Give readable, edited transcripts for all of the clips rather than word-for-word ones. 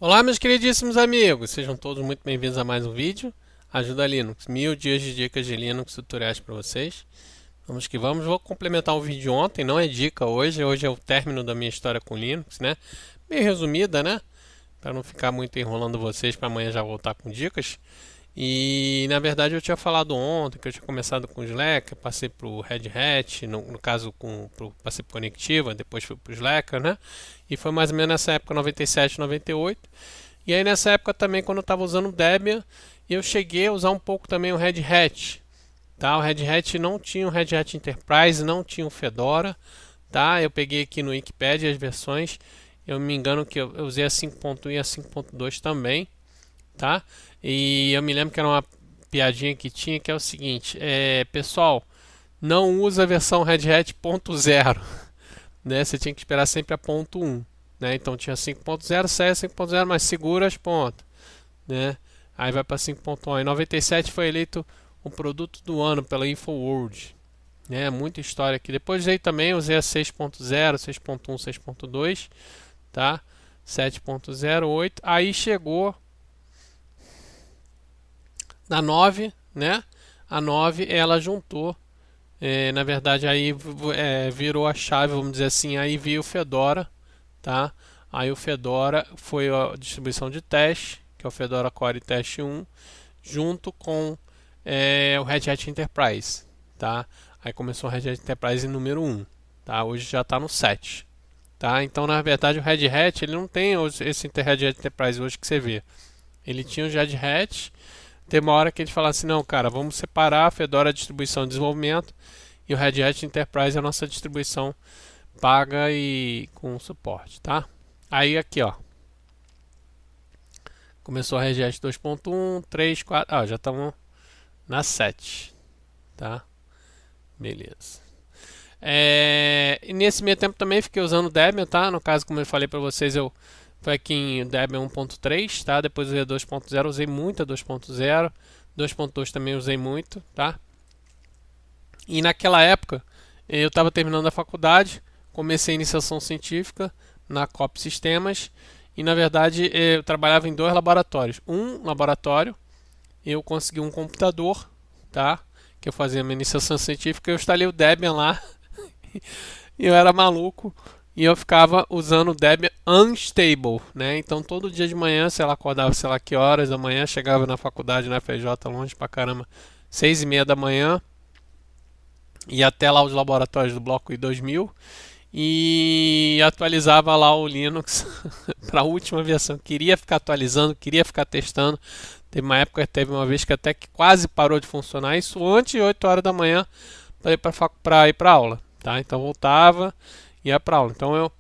Olá, meus queridíssimos amigos, sejam todos muito bem-vindos a mais um vídeo. Ajuda Linux, 1000 dias de dicas de Linux tutoriais para vocês. Vamos que vamos, vou complementar um vídeo ontem, não é dica hoje é o término da minha história com Linux, né? Bem resumida, né? Para não ficar muito enrolando vocês para amanhã já voltar com dicas. E na verdade eu tinha falado ontem que eu tinha começado com o Slack, passei para o Red Hat, no caso passei para Conectiva, depois fui para o Slack, né? E foi mais ou menos nessa época, 97, 98. E aí nessa época também, quando eu estava usando o Debian, eu cheguei a usar um pouco também o Red Hat. Tá? O Red Hat não tinha o Red Hat Enterprise, não tinha o Fedora. Tá? Eu peguei aqui no Wikipedia as versões. Eu me engano que eu usei a 5.1 e a 5.2 também. Tá? E eu me lembro que era uma piadinha que tinha, que é o seguinte: pessoal, não usa a versão Red Hat ponto zero, né? Você tinha que esperar sempre a ponto 1, né? Então tinha 5.0, sai a 5.0, mas segura as pontas, né? Aí vai para 5.1. Em 97 foi eleito o produto do ano pela InfoWorld, né? Muita história aqui. Depois aí também usei a 6.0, 6.1, 6.2, tá? 7.08. Aí chegou na 9, né? A 9 ela juntou, na verdade aí virou a chave, vamos dizer assim, aí veio o Fedora, tá? Aí o Fedora foi a distribuição de teste, que é o Fedora Core Teste 1, junto com o Red Hat Enterprise, tá? Aí começou o Red Hat Enterprise número 1, tá? Hoje já está no 7, tá? Então na verdade o Red Hat ele não tem esse Red Hat Enterprise hoje que você vê. Ele tinha o Red Hat. Tem uma hora que a gente fala assim, não, cara, vamos separar a Fedora distribuição e desenvolvimento e o Red Hat Enterprise é a nossa distribuição paga e com suporte, tá? Aí aqui, ó, começou a Red Hat 2.1, 3, 4, já estamos na 7, tá? Beleza. E nesse meio tempo também fiquei usando o Debian, tá? No caso, como eu falei para vocês, eu foi aqui em Debian 1.3, tá? Depois usei 2.0, usei muito a 2.0. 2.2 também usei muito, tá? E naquela época eu estava terminando a faculdade, comecei a iniciação científica na COP Sistemas e na verdade eu trabalhava em dois laboratórios. Um laboratório eu consegui um computador, tá? Que eu fazia minha iniciação científica, eu instalei o Debian lá. E eu era maluco e eu ficava usando o Debian Unstable, né? Então todo dia de manhã, sei lá, acordava, sei lá que horas da manhã, chegava na faculdade, na FJ, longe pra caramba, 6:30 da manhã, ia até lá os laboratórios do Bloco I2000 e atualizava lá o Linux para a última versão. Queria ficar atualizando, queria ficar testando. Teve uma vez que até que quase parou de funcionar, isso antes de 8 horas da manhã para ir para aula, tá? Então voltava, ia para aula. Então eu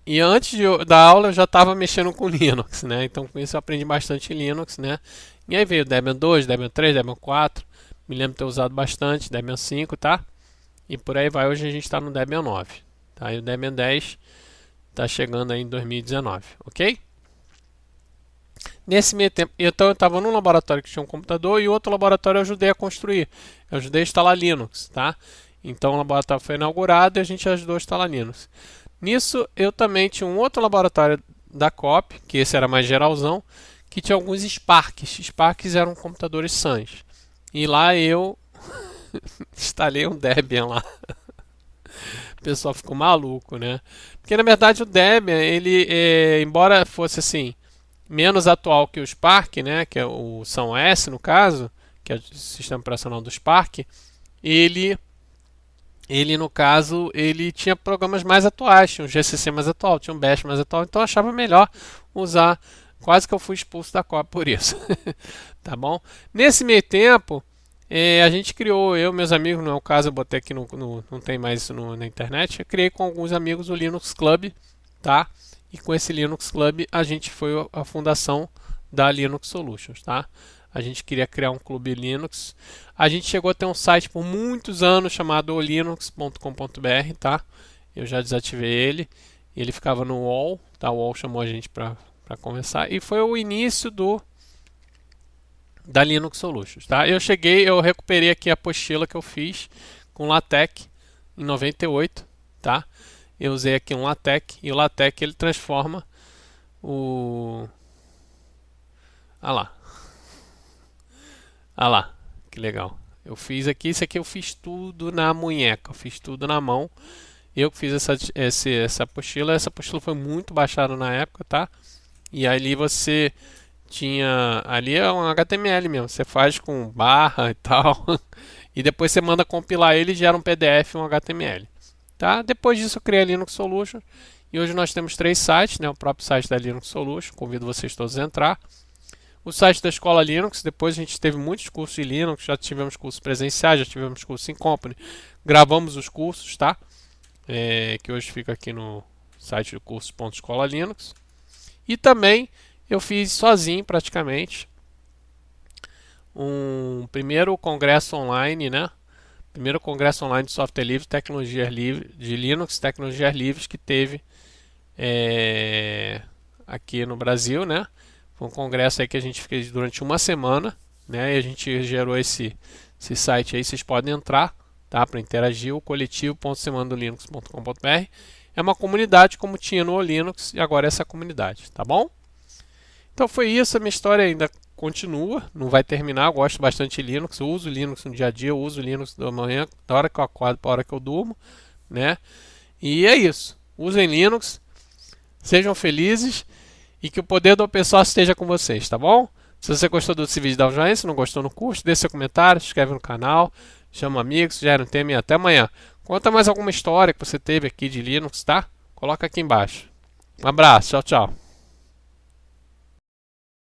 e antes da aula eu já estava mexendo com Linux, né? Então com isso eu aprendi bastante Linux, né? E aí veio o Debian 2, Debian 3, Debian 4, me lembro de ter usado bastante, Debian 5, tá? E por aí vai, hoje a gente está no Debian 9, tá? E o Debian 10 está chegando aí em 2019, ok? Nesse meio tempo, então eu estava num laboratório que tinha um computador e outro laboratório eu ajudei a construir. Eu ajudei a instalar Linux, tá? Então o laboratório foi inaugurado e a gente ajudou a instalar Linux. Nisso eu também tinha um outro laboratório da COP, que esse era mais geralzão, que tinha alguns Sparks. Sparks eram computadores Suns. E lá eu instalei um Debian lá. O pessoal ficou maluco, né? Porque na verdade o Debian, ele, embora fosse assim, menos atual que o Spark, né, que é o São S no caso, que é o sistema operacional do Spark, ele no caso, ele tinha programas mais atuais, tinha um GCC mais atual, tinha um Bash mais atual, então eu achava melhor usar, quase que eu fui expulso da Copa por isso. Tá bom? Nesse meio tempo, a gente criou, eu e meus amigos, não é o caso, eu botei aqui, não tem mais isso na internet, eu criei com alguns amigos o Linux Club, tá? E com esse Linux Club a gente foi a fundação da Linux Solutions, tá? A gente queria criar um clube Linux. A gente chegou a ter um site por muitos anos chamado linux.com.br, tá? Eu já desativei ele. Ele ficava no UOL, tá? O UOL chamou a gente para conversar e foi o início da Linux Solutions, tá? Eu recuperei aqui a apostila que eu fiz com LaTeX em 98, tá? Eu usei aqui um LaTeX e o LaTeX ele transforma o... Ah lá, ah lá, que legal. Eu fiz aqui, isso aqui eu fiz tudo na munheca, eu fiz tudo na mão. Eu que fiz essa apostila. Essa apostila foi muito baixada na época, tá? E ali você tinha. Ali é um HTML mesmo. Você faz com barra e tal. E depois você manda compilar ele e gera um PDF e um HTML. Tá? Depois disso eu criei a Linux Solution. E hoje nós temos 3 sites, né? O próprio site da Linux Solution. Convido vocês todos a entrar. O site da Escola Linux. Depois a gente teve muitos cursos de Linux. Já tivemos cursos presenciais, já tivemos cursos em Company. Gravamos os cursos, tá? Que hoje fica aqui no site do curso.escola Linux. E também eu fiz sozinho praticamente um primeiro congresso online, né? Primeiro congresso online de software livre, tecnologias livres, de Linux, tecnologias livres que teve aqui no Brasil, né? Foi um congresso aí que a gente fez durante uma semana, né? E a gente gerou esse site aí, vocês podem entrar, tá? Para interagir, o coletivo.semandolinux.com.br. É uma comunidade como tinha no Linux e agora é essa comunidade, tá bom? Então foi isso, a minha história ainda continua, não vai terminar. Eu gosto bastante de Linux, eu uso Linux no dia a dia, eu uso Linux da manhã, da hora que eu acordo para a hora que eu durmo, né? E é isso. Usem Linux, sejam felizes e que o poder do open source esteja com vocês, tá bom? Se você gostou desse vídeo, dá um joinha, se não gostou, não curte, deixe seu comentário, se inscreve no canal, chama amigos, gera um tema e até amanhã. Conta mais alguma história que você teve aqui de Linux, tá? Coloca aqui embaixo. Um abraço, tchau, tchau.